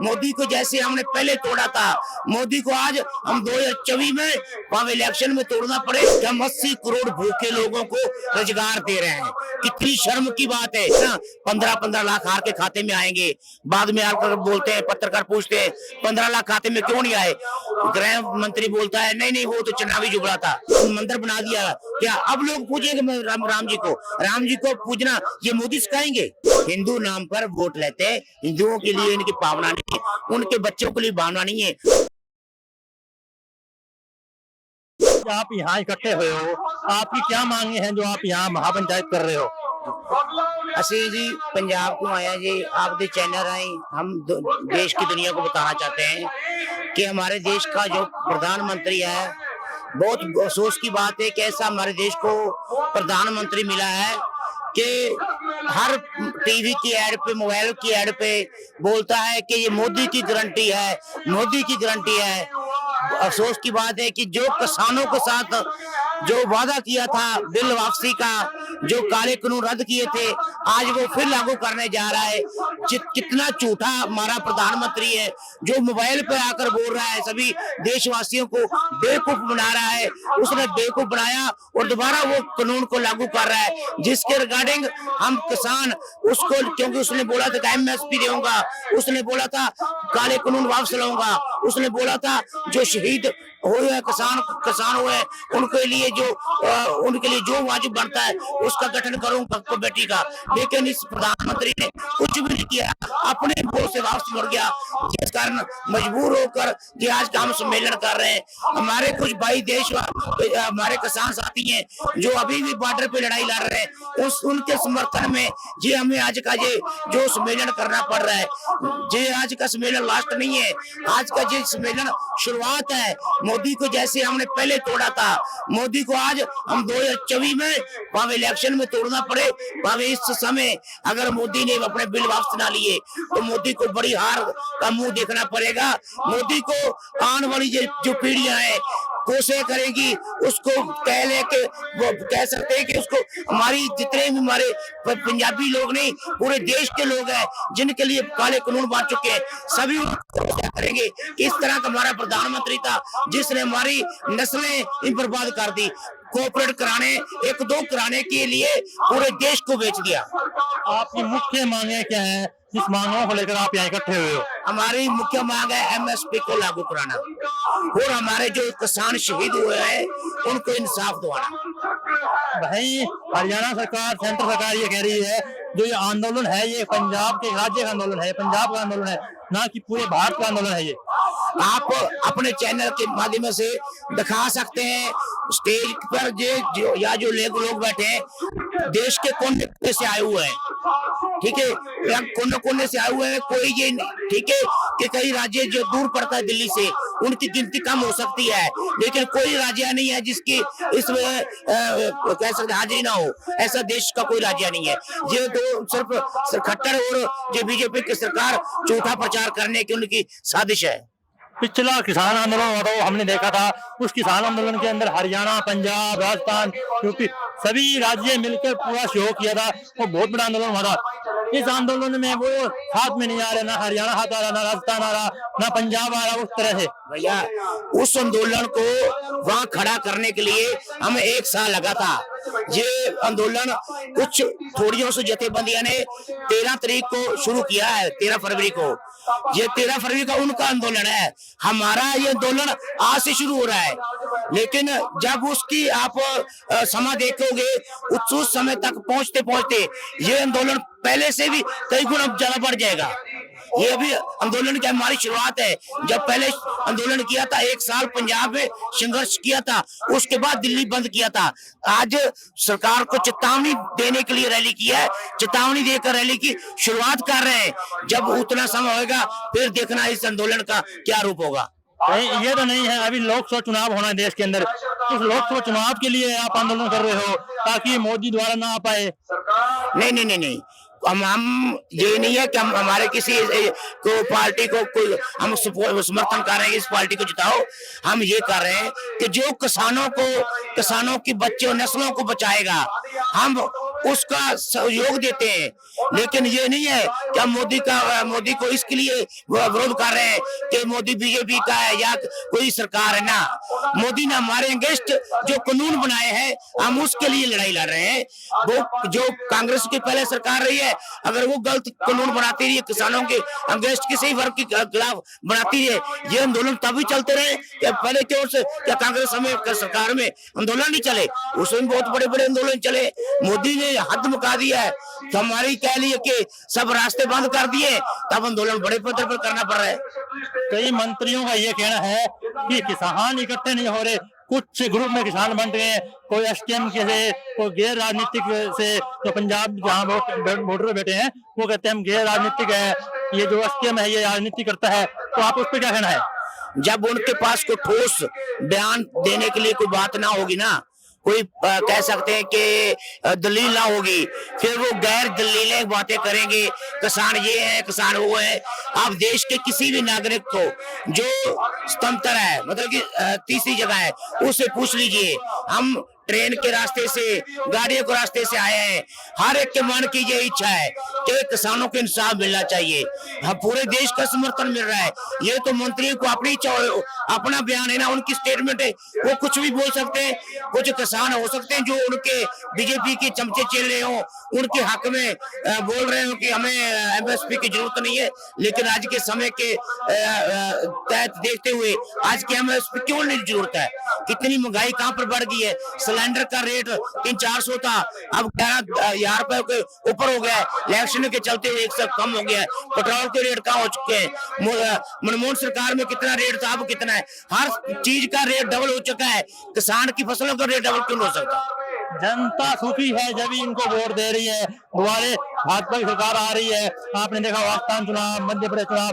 मोदी को जैसे हमने पहले तोड़ा था, मोदी को आज हम 2024 में हम इलेक्शन में तोड़ना पड़े। हम 80 करोड़ भूखे लोगों को रोजगार दे रहे हैं। कितनी शर्म की बात है ना। 15-15 लाख हार के खाते में आएंगे, बाद में आकर बोलते हैं, पत्रकार पूछते हैं 15 लाख खाते में क्यों नहीं आए। गृह मंत्री बोलता है नहीं नहीं वो तो चुनावी जुगड़ा था, मंदिर बना दिया। क्या अब लोग पूछेंगे राम जी को पूजना ये मोदी सिखाएंगे। हिंदू नाम पर वोट लेते हैं, हिंदुओं के लिए इनकी भावना नहीं है, उनके बच्चों के लिए भावना नहीं है। आप यहाँ इकट्ठे हुए हो, आपकी क्या मांगे हैं जो आप यहाँ महापंचायत कर रहे हो? ਅਸੀਂ जी पंजाब को आया जी, आपके चैनल आए हम देश की दुनिया को बताना चाहते हैं कि हमारे देश का जो प्रधानमंत्री है, बहुत अफसोस की बात है कि ऐसा हमारे देश को प्रधानमंत्री मिला है कि हर टीवी की एड पे, मोबाइल की एड पे बोलता है कि ये मोदी की गारंटी है, मोदी की गारंटी है। अफसोस की बात है कि जो किसानों के साथ जो वादा किया था बिल वापसी का, जो काले कानून रद्द किए थे, आज वो फिर लागू करने जा रहा है। कितना झूठा हमारा प्रधानमंत्री है, जो मोबाइल पे आकर बोल रहा है, सभी देशवासियों को बेवकूफ बना रहा है। उसने बेवकूफ बनाया और दोबारा वो कानून को लागू कर रहा है, जिसके रिगार्डिंग हम किसान उसको, क्योंकि उसने बोला था MSP दूंगा, उसने बोला था काले कानून वापस लाऊंगा, उसने बोला था जो शहीद हुए किसान हुए उनके लिए जो वाजिब बनता है उसका गठन करूंगा को बेटी का। लेकिन इस प्रधानमंत्री ने कुछ भी नहीं किया, अपने बोल से वापस मुड़ गया, जिस कारण मजबूर होकर ये आज का हम सम्मेलन कर रहे हैं। हमारे कुछ भाई देश हमारे किसान साथी हैं जो अभी भी बॉर्डर पे लड़ाई लड़ रहे हैं, उनके समर्थन में ये हमें आज का ये जो सम्मेलन करना पड़ रहा है। ये आज का सम्मेलन लास्ट नहीं है, आज का ये सम्मेलन शुरुआत है। मोदी को जैसे हमने पहले तोड़ा था, मोदी को आज हम 2024 में हम इलेक्शन में तोड़ना पड़े। इस समय अगर मोदी ने अपने बिल वापस ना लिए तो मोदी को बड़ी हार का मुंह देखना पड़ेगा। मोदी को आने वाली जो पीढ़ियां हैं कोशिश करेगी उसको वो कह सकते हैं कि उसको हमारी जितने भी हमारे पंजाबी लोग नहीं पूरे देश के लोग हैं जिनके लिए काले कानून बन चुके हैं, सभी करेंगे। इस तरह का हमारा प्रधानमंत्री था जिसने हमारी नस्लें बर्बाद कर दी, कोऑपरेट कराने, एक दो कराने के लिए पूरे देश को बेच दिया। आपकी मुख्य मांगे क्या है, जिस मांगों को लेकर आप यहाँ इकट्ठे हुए हो? हमारी मुख्य मांग है MSP को लागू कराना और हमारे जो किसान शहीद हुए हैं उनको इंसाफ दिलाना। भाई हरियाणा सरकार, सेंट्रल सरकार ये कह रही है जो ये आंदोलन है ये पंजाब के राज्य का आंदोलन है, पंजाब का आंदोलन है, ना कि पूरे भारत का आंदोलन है। ये आप अपने चैनल के माध्यम से दिखा सकते हैं स्टेज पर जो लोग बैठे हैं देश के कोने से आए हुए हैं, ठीक है, कोने से आए हुए हैं। कोई ये ठीक है कि कई राज्य जो दूर पड़ता है दिल्ली से उनकी गिनती कम हो सकती है, लेकिन कोई राज्य नहीं है जिसकी इसमें कह सकते हाजिरी ना हो, ऐसा देश का कोई राज्य नहीं है। ये तो सिर्फ खट्टर और जो बीजेपी की सरकार झूठा प्रचार करने की उनकी साजिश है। पिछला किसान आंदोलन हुआ था, हमने देखा था उस किसान आंदोलन के अंदर हरियाणा, पंजाब, राजस्थान, यूपी सभी राज्य मिलकर पूरा सहयोग किया था, वो बहुत बड़ा आंदोलन हुआ था। इस आंदोलन में वो हाथ में नहीं आ रहे, ना हरियाणा हाथ आ रहा, ना राजस्थान आ रहा, ना पंजाब आ रहा। उस तरह से भैया उस आंदोलन को वहां खड़ा करने के लिए हमें 1 साल लगा था। ये आंदोलन कुछ थोड़ियों से जथेबंदियों ने 13 तारीख को शुरू किया है, 13 फरवरी को। ये 13 फरवरी का उनका आंदोलन है, हमारा ये आंदोलन आज से शुरू हो रहा है। लेकिन जब उसकी आप समा देखोगे उस समय तक पहुंचते पहुंचते ये आंदोलन पहले से भी कई गुना ज्यादा बढ़ जाएगा। ये अभी आंदोलन की हमारी शुरुआत है। जब पहले आंदोलन किया था 1 साल पंजाब में संघर्ष किया था, उसके बाद दिल्ली बंद किया था। आज सरकार को चेतावनी देने के लिए रैली की है, चेतावनी देकर रैली की शुरुआत कर रहे हैं। जब उतना समय होगा फिर देखना इस आंदोलन का क्या रूप होगा। नहीं, ये तो नहीं है। अभी लोकसभा चुनाव होना है देश के अंदर, उस लोकसभा चुनाव के लिए आप आंदोलन कर रहे हो ताकि मोदी द्वारा ना आ पाए? नहीं, हम ये नहीं है कि हम हमारे किसी को पार्टी को कोई हम समर्थन कर रहे हैं इस पार्टी को जिताओ। हम ये कर रहे हैं कि जो किसानों की बच्चों नस्लों को बचाएगा, हम उसका सहयोग देते हैं। लेकिन ये नहीं है कि हम मोदी को इसके लिए विरोध कर रहे हैं कि मोदी बीजेपी का है या कोई सरकार है ना। मोदी ने हमारे अगेंस्ट जो कानून बनाए हैं हम उसके लिए लड़ाई लड़ रहे हैं। वो जो कांग्रेस की पहले सरकार रही है, अगर वो गलत कानून बनाती रही, किसानों के अगेंस्ट किसी वर्ग के खिलाफ बनाती रही, ये आंदोलन तभी चलते रहे कि पहले की ओर से क्या कांग्रेस सरकार में आंदोलन नहीं चले, उसमें बहुत बड़े बड़े आंदोलन चले। मोदी ने हद मुका दिया है तो हमारी कह लिए कि सब रास्ते बंद कर दिए, तब आंदोलन बड़े पद्धर पर करना पड़ रहा है। कई मंत्रियों का ये कहना है कि किसान इकट्ठे नहीं हो रहे, कुछ ग्रुप में किसान बन गए हैं, कोई एसकेएम के से, कोई गैर राजनीतिक से। तो पंजाब जहाँ वोटर बैठे हैं वो कहते हैं हम गैर राजनीतिक है, ये जो एसकेएम है ये राजनीति करता है। तो आप उस पर क्या कहना है? जब उनके पास कोई ठोस बयान देने के लिए कोई बात ना होगी ना, कोई कह सकते हैं कि दलील ना होगी, फिर वो गैर दलीलें बातें करेंगे, किसान ये है किसान वो है। आप देश के किसी भी नागरिक को जो स्वतंत्र है, मतलब कि तीसरी जगह है, उससे पूछ लीजिए। हम ट्रेन के रास्ते से, गाड़ियों के रास्ते से आए हैं, हर एक के मन की ये इच्छा है कि किसानों को इंसाफ मिलना चाहिए। हाँ, पूरे देश का समर्थन मिल रहा है। ये तो मंत्रियों को अपनी अपना बयान है ना, उनकी स्टेटमेंट है, वो कुछ भी बोल सकते हैं। कुछ किसान हो सकते हैं जो उनके बीजेपी के चमचे चल रहे हो, उनके हक में बोल रहे हो कि हमें एमएसपी की जरूरत नहीं है, लेकिन आज के समय के तहत देखते हुए आज के एमएसपी क्यों नहीं जरूरत है? कितनी महंगाई कहाँ पर बढ़ गई है। सिलेंडर का रेट 300-400 था, अब 11,000 रुपए के ऊपर हो गया है। इलेक्शन के चलते हुए 100 कम हो गया है। पेट्रोल के रेट कहाँ हो चुके हैं? मनमोहन सरकार में कितना रेट था, अब कितना है? हर चीज का रेट डबल हो चुका है। किसान की फसलों का रेट डबल क्यों हो सकता? जनता सुखी है जब ही इनको वोट दे रही है। दोबारा भाजपा की सरकार आ रही है, आपने देखा राजस्थान चुनाव, मध्य प्रदेश चुनाव,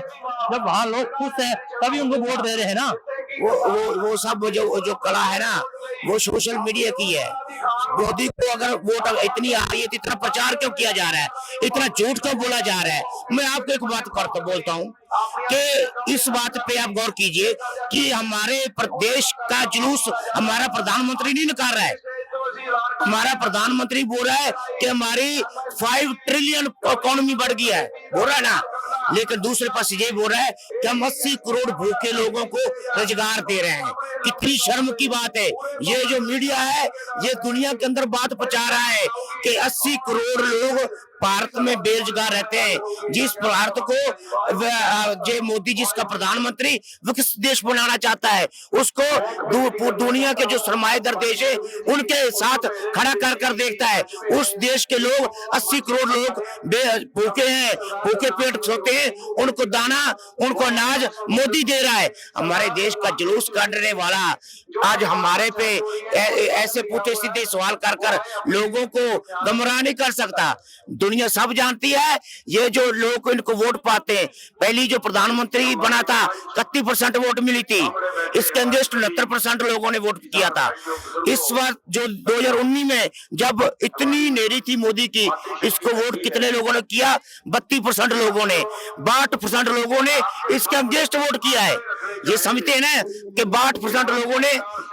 जब वहाँ लोग खुश हैं तभी उनको वोट दे रहे हैं ना। वो सब जो कला है ना, वो सोशल मीडिया की है। मोदी को अगर वोट इतनी आ रही है तो इतना प्रचार क्यों किया जा रहा है, इतना झूठ क्यों बोला जा रहा है? मैं आपको एक बात बोलता हूँ कि इस बात पे आप गौर कीजिए कि हमारे प्रदेश का जुलूस हमारा प्रधानमंत्री नहीं निकाल रहा है। हमारा प्रधानमंत्री बोल रहा है कि हमारी 5 ट्रिलियन इकोनॉमी बढ़ गई है, बोल रहा है ना। लेकिन दूसरे पास ये बोल रहा है कि हम 80 करोड़ भूखे लोगों को रोजगार दे रहे हैं। कितनी शर्म की बात है। ये जो मीडिया है ये दुनिया के अंदर बात पहुंचा रहा है कि 80 करोड़ लोग भारत में बेरोजगार रहते हैं। जिस भारत को जो मोदी जिसका प्रधानमंत्री विकसित देश बनाना चाहता है, उसको दुनिया के जो सरमाएदार देश है उनके साथ खड़ा कर देखता है। उस देश के लोग 80 करोड़ लोग भूखे हैं, भूखे पेट सोते हैं, उनको दाना, उनको अनाज मोदी दे रहा है। हमारे देश का जुलूस काटने वाला आज हमारे पे ऐसे पूछे सीधे सवाल कर लोगों को गुमराह नहीं कर सकता। दुनिया सब जानती है ये जो लोग इनको वोट पाते हैं। पहली जो प्रधानमंत्री बना था 31% वोट मिली थी, इसके अगेंस्ट 69% लोगों ने वोट किया था। इस बार जो 2019 में जब इतनी नेरी थी मोदी की, इसको वोट कितने लोगों ने किया? 32% लोगों ने, 62% लोगों ने इसके अगेंस्ट वोट किया है। ये समझते हैं ना कि 62% लोगों ने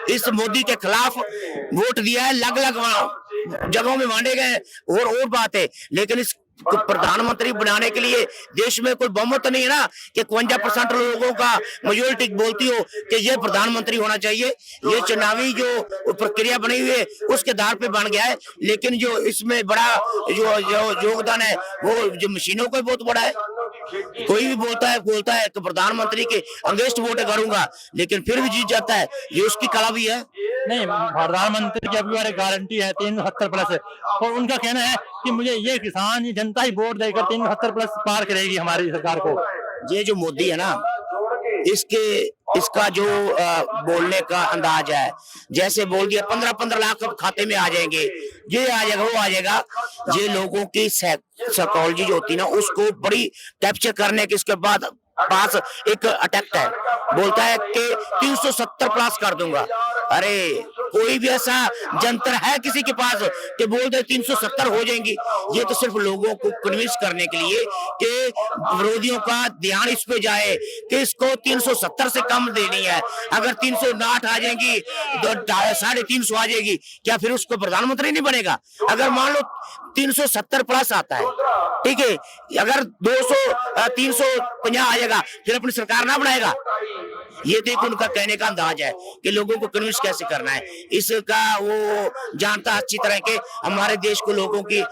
इस मोदी के खिलाफ वोट दिया है। अलग-अलग जगहों में बांटे गए और बात है, लेकिन इस प्रधानमंत्री बनाने के लिए देश में कोई बहुमत नहीं है ना कि 51% लोगों का मेजोरिटी बोलती हो कि ये प्रधानमंत्री होना चाहिए। ये चुनावी जो प्रक्रिया बनी हुई है उसके आधार पे बन गया है, लेकिन जो इसमें बड़ा जो योगदान है वो जो मशीनों का बहुत बड़ा है। कोई भी बोलता है कि प्रधानमंत्री के अगेंस्ट वोट करूंगा, लेकिन फिर भी जीत जाता है। ये उसकी कला भी है। नहीं, प्रधानमंत्री की अभी वाली गारंटी है 370+ और उनका कहना है कि मुझे ये किसान, ये जनता ही वोट देकर 370+ पार करेगी हमारी सरकार को। ये जो मोदी है ना, इसका जो बोलने का अंदाज है, जैसे बोल दिया 15-15 लाख खाते में आ जाएंगे, ये आ जाएगा, वो आ जाएगा। ये लोगों की साइकोलॉजी जो होती है ना, उसको बड़ी कैप्चर करने के इसके बाद पास एक अटैक है, बोलता है कि 370+ कर दूंगा। अरे कोई भी ऐसा जंतर है किसी के पास कि बोल दे 370 हो जाएंगी? ये तो सिर्फ लोगों को कन्विंस करने के लिए कि विरोधियों का ध्यान इस पे जाए कि इसको 370 से कम देनी है। अगर 309 आ जाएंगी तो 350 आ जाएगी, क्या फिर उसको प्रधानमंत्री नहीं बनेगा? अगर मान लो 370 प्लस आता है, ठीक है। अगर 200 350 आ जाएगा, फिर अपनी सरकार ना बनाएगा। ये देखो उनका कहने का अंदाज है कि लोगों को कन्विंस कैसे करना है। इसका वो जानता अच्छी तरह के हमारे देश को लोगों की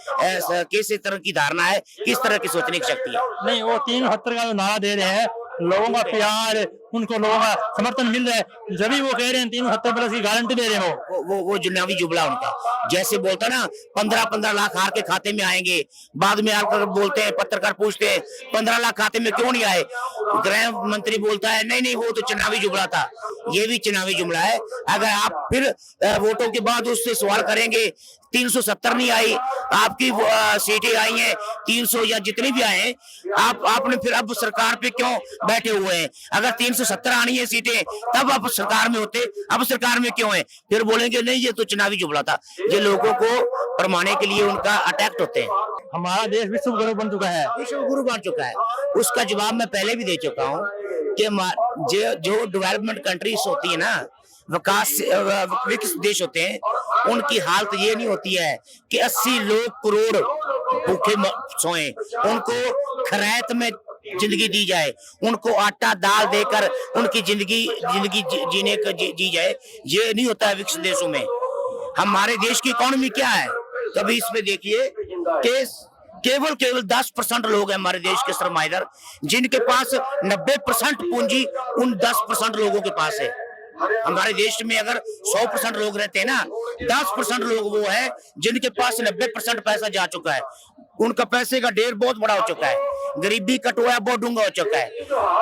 किस तरह की धारणा है, किस तरह की सोचने की शक्ति है। नहीं, वो 370 का जो नारा दे रहे हैं, लोगों का प्यार, उनको लोगों का समर्थन मिल रहा है, जब भी वो कह रहे हैं 370 प्लस की गारंटी दे रहे हैं। वो चुनावी जुमला उनका, जैसे बोलता ना 15-15 लाख हार के खाते में आएंगे, बाद में आकर बोलते हैं, पत्रकार पूछते हैं 15 लाख खाते में क्यों नहीं आए, गृह मंत्री बोलता है नहीं वो तो चुनावी जुमला था। ये भी चुनावी जुमला है। अगर आप फिर वोटों के बाद उससे सवाल करेंगे 370 नहीं आई, आपकी सीटें आई हैं 300 या जितनी भी आए, आपने फिर अब सरकार पे क्यों बैठे हुए हैं? अगर 370 आनी है सीटें तब आप सरकार में होते, अब सरकार में क्यों है? फिर बोलेंगे नहीं ये तो चुनावी जुमला था। ये लोगों को परमाने के लिए उनका अटैक होते हैं। हमारा देश विश्व गुरु बन चुका है, विश्व गुरु बन चुका है। उसका जवाब मैं पहले भी दे चुका हूँ कि जो डेवलपमेंट कंट्रीज होती है ना, विकसित देश होते हैं, उनकी हालत ये नहीं होती है कि 80 लोग करोड़ भूखे सोए, उनको खैरात में जिंदगी दी जाए, उनको आटा दाल देकर उनकी जिंदगी जीने का जी जाए। ये नहीं होता है विकसित देशों में। हमारे देश की इकोनॉमी क्या है, कभी इसमें देखिए कि केवल 10% लोग हैं हमारे देश के सरमाएदार, जिनके पास 90% पूंजी उन 10% लोगों के पास है। हमारे देश में अगर 100% लोग रहते हैं ना, 10% लोग वो है जिनके पास 90% पैसा जा चुका है। उनका पैसे का ढेर बहुत बड़ा हो चुका है, गरीबी का टोया बहुत डूंगा हो चुका है।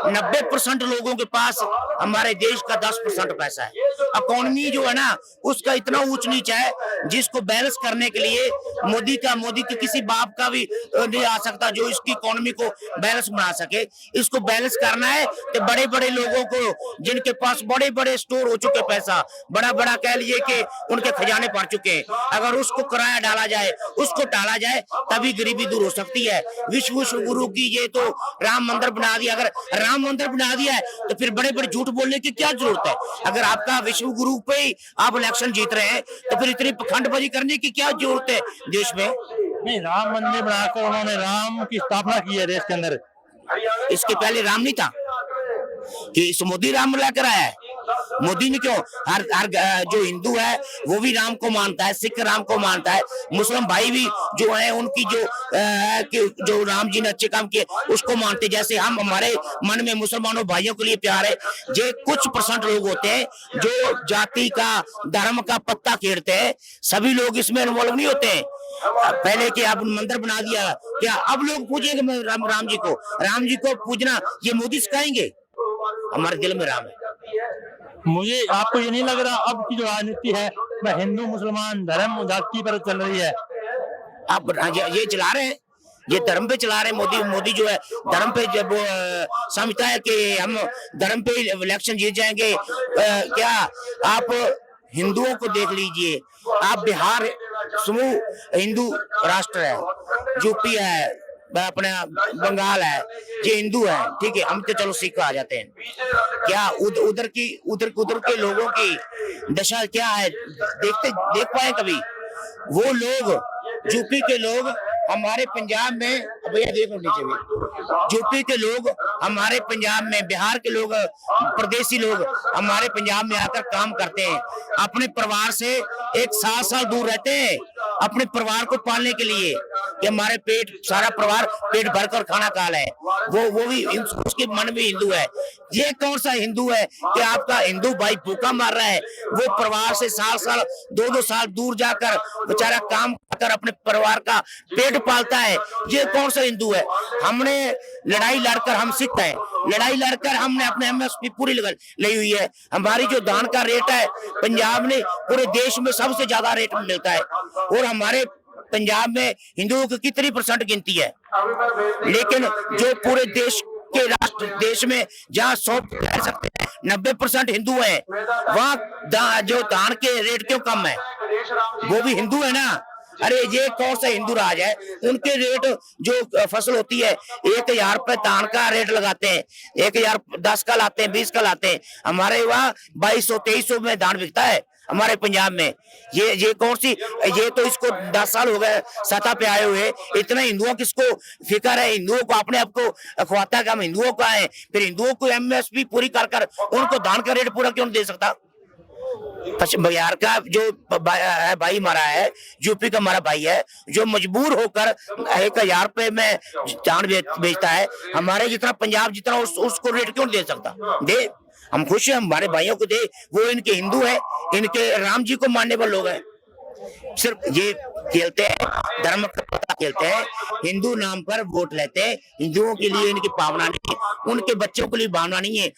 90% लोगों के पास हमारे देश का 10% पैसा है। इकोनॉमी जो है ना, उसका इतना ऊंच नीच है, जिसको बैलेंस करने के लिए मोदी के किसी बाप का भी नहीं आ सकता जो इसकी इकोनॉमी को बैलेंस बना सके। इसको बैलेंस करना है तो बड़े बड़े लोगों को, जिनके पास बड़े बड़े स्टोर हो चुके पैसा, बड़ा बड़ा कह लीजिए कि उनके खजाने भर चुके हैं, अगर उसको किराया डाला जाए, उसको टाला जाए, तभी गरीबी दूर हो सकती है। विश्व गुरु की ये तो राम मंदिर बना दिया, अगर राम मंदिर बना दिया है तो फिर बड़े बड़े झूठ बोलने की क्या जरूरत है? अगर आपका विश्व गुरु पे ही आप इलेक्शन जीत रहे हैं तो फिर इतनी पखंडबाजी करने की क्या जरूरत है देश में? नहीं, राम मंदिर बनाकर उन्होंने राम की स्थापना की है देश के अंदर। इसके पहले राम नहीं था कि इस मोदी राम लेकर आया है? मोदी ने क्यों? हर जो हिंदू है वो भी राम को मानता है, सिख राम को मानता है, मुस्लिम भाई भी जो है उनकी जो राम जी ने अच्छे काम किए उसको मानते। जैसे हम, हमारे मन में मुसलमानों भाइयों के लिए प्यार है। ये कुछ % लोग होते हैं जो जाति का, धर्म का पत्ता खेलते हैं, सभी लोग इसमें इन्वॉल्व नहीं होते हैं। पहले के आप मंदिर बना दिया, क्या अब लोग पूजेंगे राम जी को पूजना ये मोदी सिखाएंगे? हमारे दिल में राम है। मुझे आपको ये नहीं लग रहा अब की जो राजनीति है वह हिंदू मुसलमान धर्म जाति पर चल रही है? आप ये चला रहे हैं, ये धर्म पे चला रहे हैं। मोदी जो है धर्म पे, जब समझता है कि हम धर्म पे इलेक्शन जीत जाएंगे। क्या आप हिंदुओं को देख लीजिए, आप बिहार समूह हिंदू राष्ट्र है, यूपी है, अपने बंगाल है, ये हिंदू है, ठीक है। हम तो चलो सिख आ जाते हैं। क्या उधर के लोगों की दशा क्या है देख पाए कभी? वो लोग, यूपी के लोग हमारे पंजाब में, भैया देखो नीचे भी, यूपी के लोग हमारे पंजाब में, बिहार के लोग, प्रदेशी लोग हमारे पंजाब में आकर काम करते हैं, अपने परिवार से 1 साल दूर रहते हैं अपने परिवार को पालने के लिए कि हमारे सारा परिवार पेट भरकर खाना खा ले। वो भी उसके मन में हिंदू है। ये कौन सा हिंदू है कि आपका हिंदू भाई भूखा मर रहा है, वो परिवार से साल 2 साल दूर जाकर बेचारा काम कर अपने परिवार का पेट पालता है? ये कौन सा हिंदू है? हमने लड़ाई लड़कर, हम सिख हैं, लड़ाई लड़कर हमने अपने MSP पूरी ली हुई है। हमारी जो धान का रेट है पंजाब में पूरे देश में सबसे ज्यादा रेट मिलता है, और हमारे पंजाब में हिंदुओं की कितनी % गिनती है? लेकिन जो पूरे देश के देश में जहाँ 100 कह सकते हैं 90% हिंदू है, वहाँ जो धान के रेट क्यों कम है? वो भी हिंदू है ना। अरे ये कौन सा हिंदू राज है? उनके रेट जो फसल होती है 1000 रुपए धान का रेट लगाते हैं, 1010 का लाते हैं, 20 का लाते हैं। हमारे वहाँ 2200-2300 में धान बिकता है। हमारे पंजाब में। ये कौन सी, ये तो इसको 10 साल हो गए सत्ता पे आए हुए, इतना हिंदुओं किसको फिक्र है? हिंदुओं को अपने आप को अखवाता है कि हम हिंदुओं का है, फिर हिंदुओं को एमएसपी पूरी कर उनको धान का रेट पूरा क्यों नहीं दे सकता? पश्चिम बिहार का जो भाई हमारा है, यूपी का हमारा भाई है, जो मजबूर होकर 1000 रुपए में धान बेचता है, हमारे जितना पंजाब जितना उसको रेट क्यों नहीं दे सकता? दे, हम खुश हैं, हमारे भाइयों को दे। वो इनके हिंदू है, इनके राम जी को मानने वाले लोग हैं। सिर्फ ये खेलते हैं, धर्म का खेलते हैं, हिंदू नाम पर वोट लेते हैं। हिंदुओं के लिए इनकी भावना नहीं है, उनके बच्चों के लिए भावना नहीं है।